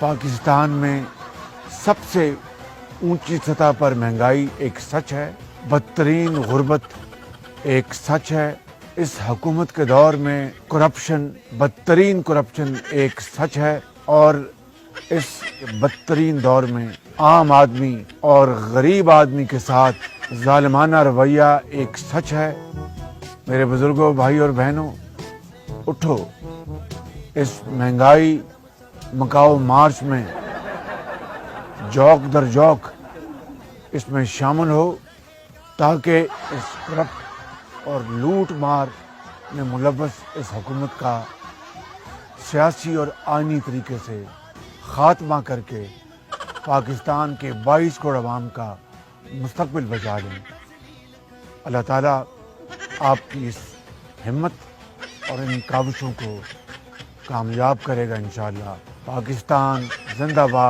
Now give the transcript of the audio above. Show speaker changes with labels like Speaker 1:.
Speaker 1: پاکستان میں سب سے اونچی سطح پر مہنگائی ایک سچ ہے، بدترین غربت ایک سچ ہے، اس حکومت کے دور میں کرپشن، بدترین کرپشن ایک سچ ہے، اور اس بدترین دور میں عام آدمی اور غریب آدمی کے ساتھ ظالمانہ رویہ ایک سچ ہے۔ میرے بزرگوں، بھائی اور بہنوں، اٹھو، اس مہنگائی مکاؤ مارچ میں جوک در جوک اس میں شامل ہو، تاکہ اس کرپٹ اور لوٹ مار میں ملوث اس حکومت کا سیاسی اور آئینی طریقے سے خاتمہ کر کے پاکستان کے 22 کروڑ عوام کا مستقبل بچا لیں۔ اللہ تعالیٰ آپ کی اس ہمت اور ان کاوشوں کو کامیاب کرے گا انشاءاللہ۔ پاکستان زندہ باد۔